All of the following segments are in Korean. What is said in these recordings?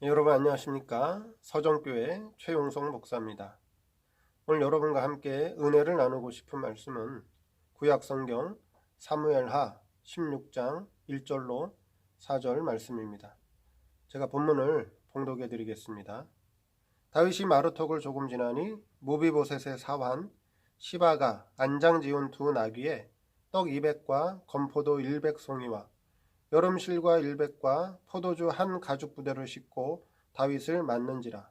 여러분 안녕하십니까? 서정교회 최용성 목사입니다. 오늘 여러분과 함께 은혜를 나누고 싶은 말씀은 구약성경 사무엘하 16장 1절로 4절 말씀입니다. 제가 본문을 봉독해 드리겠습니다. 다윗이 마르톡을 조금 지나니 무비보셋의 사환 시바가 안장 지은 두 나귀에 떡 200과 건포도 100송이와 여름실과 일백과 포도주 한 가죽 부대를 싣고 다윗을 맞는지라.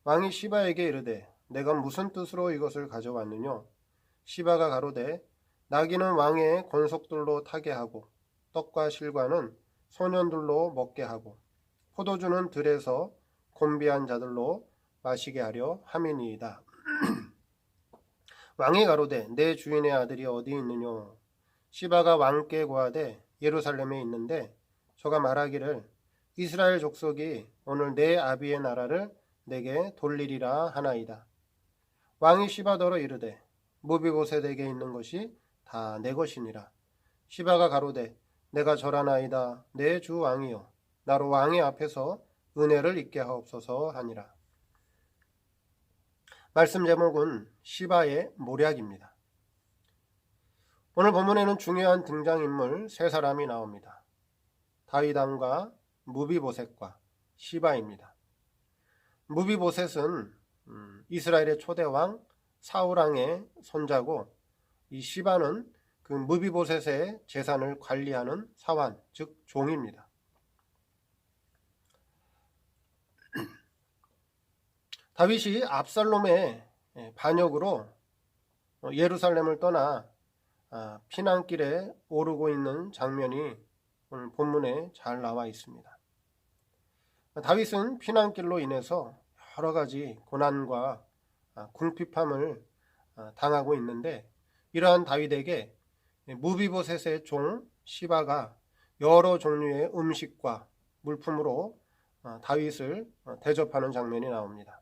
왕이 시바에게 이르되 내가 무슨 뜻으로 이것을 가져왔느뇨? 시바가 가로되 나귀는 왕의 권속들로 타게 하고 떡과 실과는 소년들로 먹게 하고 포도주는 들에서 곤비한 자들로 마시게 하려 함이니이다. 왕이 가로되 내 주인의 아들이 어디 있느뇨? 시바가 왕께 고하되 예루살렘에 있는데 저가 말하기를 이스라엘 족속이 오늘 내 아비의 나라를 내게 돌리리라 하나이다. 왕이 시바더러 이르되 무비보셋에게 있는 것이 다 내 것이니라. 시바가 가로되 내가 절하나이다. 내 주 왕이여 나로 왕의 앞에서 은혜를 입게 하옵소서 하니라. 말씀 제목은 시바의 모략입니다. 오늘 본문에는 중요한 등장인물 세 사람이 나옵니다. 다윗 왕과 무비보셋과 시바입니다. 무비보셋은 이스라엘의 초대왕 사울왕의 손자고, 이 시바는 그 무비보셋의 재산을 관리하는 사환, 즉 종입니다. 다윗이 압살롬의 반역으로 예루살렘을 떠나 피난길에 오르고 있는 장면이 오늘 본문에 잘 나와 있습니다. 다윗은 피난길로 인해서 여러 가지 고난과 궁핍함을 당하고 있는데, 이러한 다윗에게 무비보셋의 종 시바가 여러 종류의 음식과 물품으로 다윗을 대접하는 장면이 나옵니다.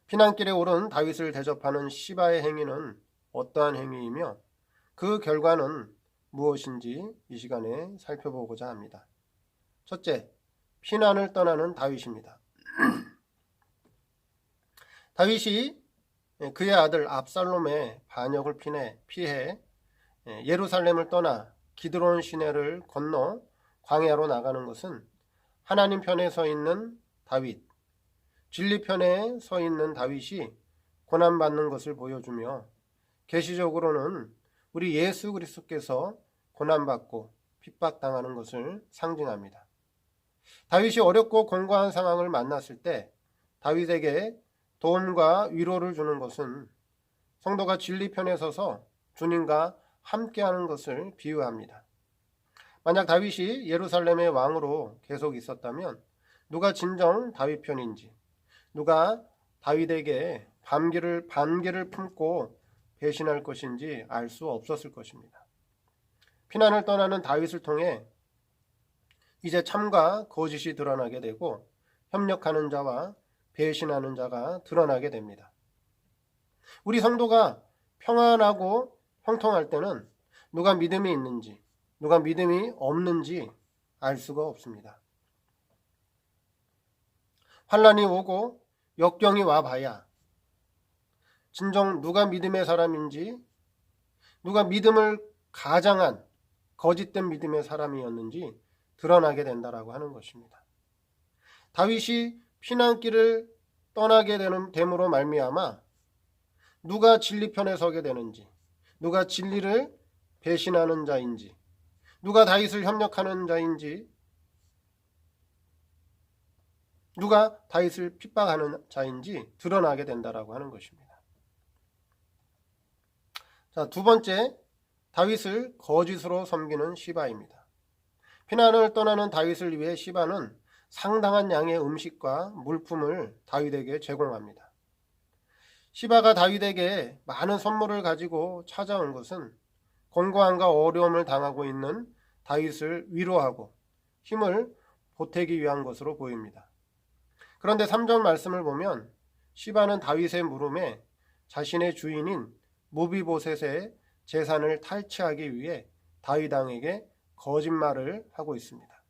피난길에 오른 다윗을 대접하는 시바의 행위는 어떠한 행위이며 그 결과는 무엇인지 이 시간에 살펴보고자 합니다. 첫째, 피난을 떠나는 다윗입니다. 다윗이 그의 아들 압살롬의 반역을 피해 예루살렘을 떠나 기드론 시내를 건너 광야로 나가는 것은 하나님 편에 서 있는 다윗, 진리 편에 서 있는 다윗이 고난받는 것을 보여주며, 계시적으로는 우리 예수 그리스도께서 고난받고 핍박당하는 것을 상징합니다. 다윗이 어렵고 공고한 상황을 만났을 때 다윗에게 도움과 위로를 주는 것은 성도가 진리 편에 서서 주님과 함께하는 것을 비유합니다. 만약 다윗이 예루살렘의 왕으로 계속 있었다면 누가 진정 다윗 편인지, 누가 다윗에게 반기를 품고 배신할 것인지 알 수 없었을 것입니다. 피난을 떠나는 다윗을 통해 이제 참과 거짓이 드러나게 되고 협력하는 자와 배신하는 자가 드러나게 됩니다. 우리 성도가 평안하고 형통할 때는 누가 믿음이 있는지 누가 믿음이 없는지 알 수가 없습니다. 환난이 오고 역경이 와봐야 진정 누가 믿음의 사람인지, 누가 믿음을 가장한 거짓된 믿음의 사람이었는지 드러나게 된다라고 하는 것입니다. 다윗이 피난길을 떠나게 됨으로 말미암아 누가 진리 편에 서게 되는지, 누가 진리를 배신하는 자인지, 누가 다윗을 협력하는 자인지, 누가 다윗을 핍박하는 자인지 드러나게 된다라고 하는 것입니다. 자, 두 번째, 다윗을 거짓으로 섬기는 시바입니다. 피난을 떠나는 다윗을 위해 시바는 상당한 양의 음식과 물품을 다윗에게 제공합니다. 시바가 다윗에게 많은 선물을 가지고 찾아온 것은 공고함과 어려움을 당하고 있는 다윗을 위로하고 힘을 보태기 위한 것으로 보입니다. 그런데 3절 말씀을 보면 시바는 다윗의 물음에 자신의 주인인 무비보셋의 재산을 탈취하기 위해 다윗 왕에게 거짓말을 하고 있습니다.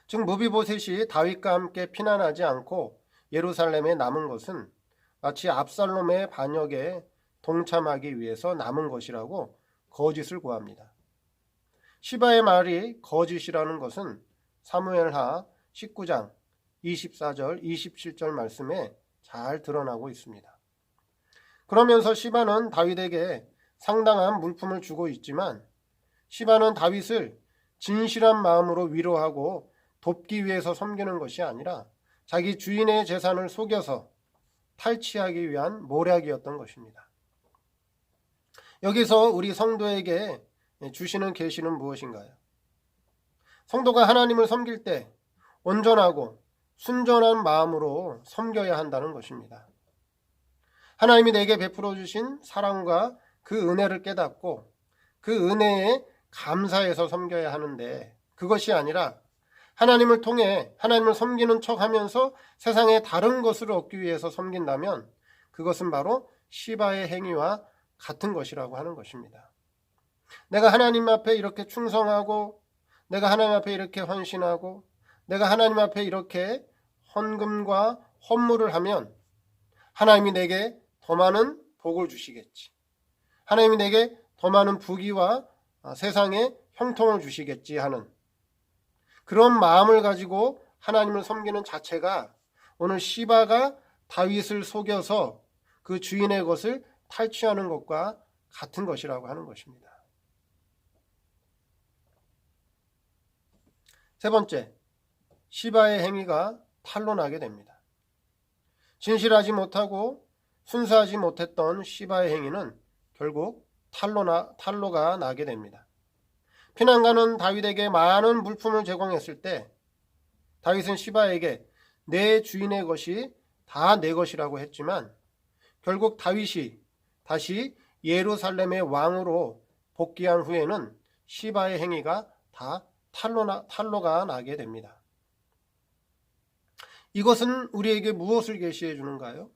즉 무비보셋이 다윗과 함께 피난하지 않고 예루살렘에 남은 것은 마치 압살롬의 반역에 동참하기 위해서 남은 것이라고 거짓을 구합니다. 시바의 말이 거짓이라는 것은 사무엘하 19장 24절 27절 말씀에 잘 드러나고 있습니다. 그러면서 시바는 다윗에게 상당한 물품을 주고 있지만 시바는 다윗을 진실한 마음으로 위로하고 돕기 위해서 섬기는 것이 아니라 자기 주인의 재산을 속여서 탈취하기 위한 모략이었던 것입니다. 여기서 우리 성도에게 주시는 계시는 무엇인가요? 성도가 하나님을 섬길 때 온전하고 순전한 마음으로 섬겨야 한다는 것입니다. 하나님이 내게 베풀어 주신 사랑과 그 은혜를 깨닫고 그 은혜에 감사해서 섬겨야 하는데, 그것이 아니라 하나님을 통해 하나님을 섬기는 척하면서 세상의 다른 것을 얻기 위해서 섬긴다면 그것은 바로 시바의 행위와 같은 것이라고 하는 것입니다. 내가 하나님 앞에 이렇게 충성하고, 내가 하나님 앞에 이렇게 헌신하고, 내가 하나님 앞에 이렇게 헌금과 헌물을 하면 하나님이 내게 더 많은 복을 주시겠지. 하나님이 내게 더 많은 부귀와 세상에 형통을 주시겠지 하는 그런 마음을 가지고 하나님을 섬기는 자체가 오늘 시바가 다윗을 속여서 그 주인의 것을 탈취하는 것과 같은 것이라고 하는 것입니다. 세 번째, 시바의 행위가 탄로나게 됩니다. 진실하지 못하고 순수하지 못했던 시바의 행위는 결국 탄로가 나게 됩니다. 피난가는 다윗에게 많은 물품을 제공했을 때 다윗은 시바에게 내 주인의 것이 다 내 것이라고 했지만 결국 다윗이 다시 예루살렘의 왕으로 복귀한 후에는 시바의 행위가 다 탄로가 나게 됩니다. 이것은 우리에게 무엇을 계시해 주는가요?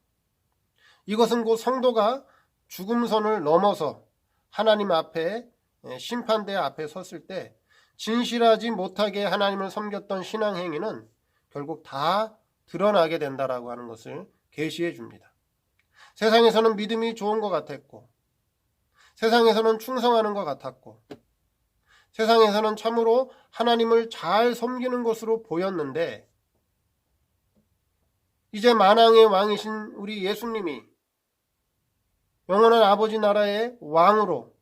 이것은 곧 성도가 죽음선을 넘어서 하나님 앞에, 심판대 앞에 섰을 때 진실하지 못하게 하나님을 섬겼던 신앙행위는 결국 다 드러나게 된다라고 하는 것을 계시해 줍니다. 세상에서는 믿음이 좋은 것 같았고, 세상에서는 충성하는 것 같았고, 세상에서는 참으로 하나님을 잘 섬기는 것으로 보였는데, 이제 만왕의 왕이신 우리 예수님이 영원한 아버지 나라의 왕으로,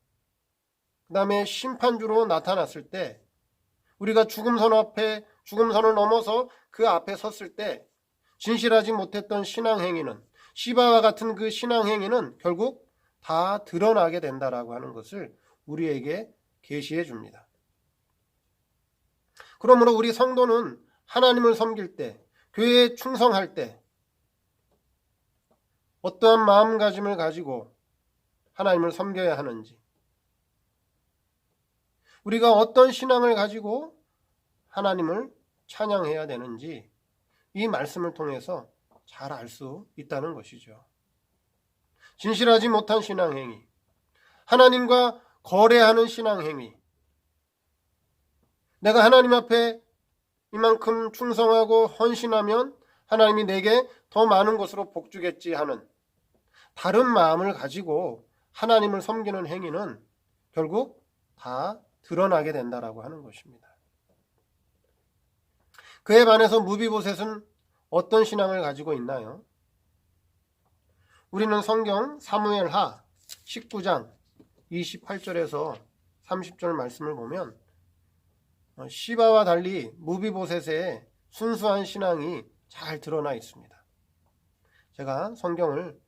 그 다음에 심판주로 나타났을 때, 우리가 죽음선을 넘어서 그 앞에 섰을 때 진실하지 못했던 신앙행위는, 시바와 같은 그 신앙행위는 결국 다 드러나게 된다라고 하는 것을 우리에게 계시해 줍니다. 그러므로 우리 성도는 하나님을 섬길 때, 교회에 충성할 때 어떠한 마음가짐을 가지고 하나님을 섬겨야 하는지, 우리가 어떤 신앙을 가지고 하나님을 찬양해야 되는지 이 말씀을 통해서 잘 알 수 있다는 것이죠. 진실하지 못한 신앙행위, 하나님과 거래하는 신앙행위, 내가 하나님 앞에 이만큼 충성하고 헌신하면 하나님이 내게 더 많은 것으로 복주겠지 하는 다른 마음을 가지고 하나님을 섬기는 행위는 결국 다 드러나게 된다라고 하는 것입니다. 그에 반해서 무비보셋은 어떤 신앙을 가지고 있나요? 우리는 성경 사무엘하 19장 28절에서 30절 말씀을 보면 시바와 달리 무비보셋의 순수한 신앙이 잘 드러나 있습니다. 제가 성경을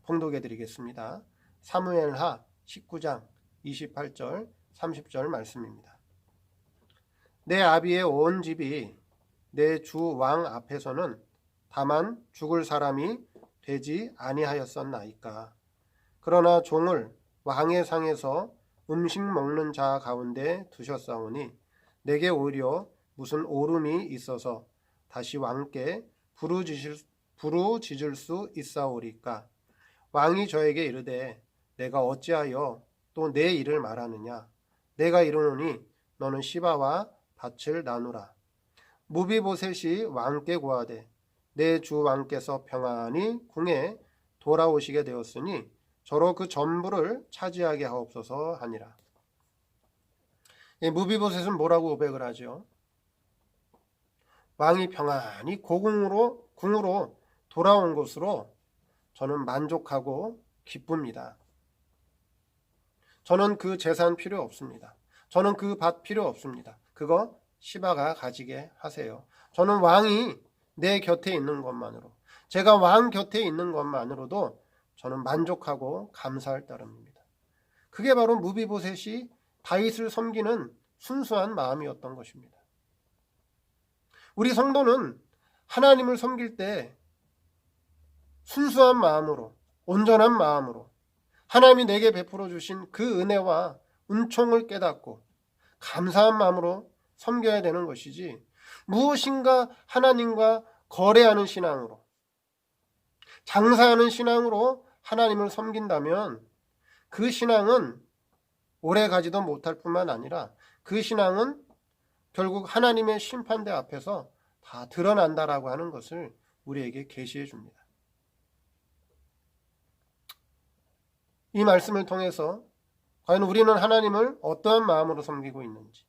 봉독해 드리겠습니다. 사무엘하 19장 28절 30절 말씀입니다. 내 아비의 온 집이 내 주 왕 앞에서는 다만 죽을 사람이 되지 아니하였었나이까. 그러나 종을 왕의 상에서 음식 먹는 자 가운데 두셨사오니 내게 오히려 무슨 오름이 있어서 다시 왕께 부르짖을 수 있사오리까. 왕이 저에게 이르되 내가 어찌하여 또 내 일을 말하느냐. 내가 이르노니 너는 시바와 밭을 나누라. 무비보셋이 왕께 고하되 내 주 왕께서 평안히 궁에 돌아오시게 되었으니 저로 그 전부를 차지하게 하옵소서 하니라. 무비보셋은 뭐라고 고백을 하죠? 왕이 평안히 궁으로 돌아온 것으로 저는 만족하고 기쁩니다. 저는 그 재산 필요 없습니다. 저는 그 밭 필요 없습니다. 그거 시바가 가지게 하세요. 저는 왕이 내 곁에 있는 것만으로, 제가 왕 곁에 있는 것만으로도 저는 만족하고 감사할 따름입니다. 그게 바로 무비보셋이 다윗을 섬기는 순수한 마음이었던 것입니다. 우리 성도는 하나님을 섬길 때 순수한 마음으로, 온전한 마음으로 하나님이 내게 베풀어 주신 그 은혜와 은총을 깨닫고 감사한 마음으로 섬겨야 되는 것이지, 무엇인가 하나님과 거래하는 신앙으로, 장사하는 신앙으로 하나님을 섬긴다면 그 신앙은 오래 가지도 못할 뿐만 아니라 그 신앙은 결국 하나님의 심판대 앞에서 다 드러난다라고 하는 것을 우리에게 계시해 줍니다. 이 말씀을 통해서 과연 우리는 하나님을 어떠한 마음으로 섬기고 있는지,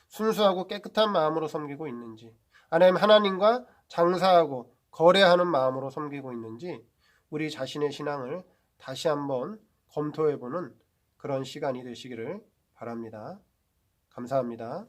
순수하고 깨끗한 마음으로 섬기고 있는지, 아니면 하나님과 장사하고 거래하는 마음으로 섬기고 있는지, 우리 자신의 신앙을 다시 한번 검토해보는 그런 시간이 되시기를 바랍니다. 감사합니다.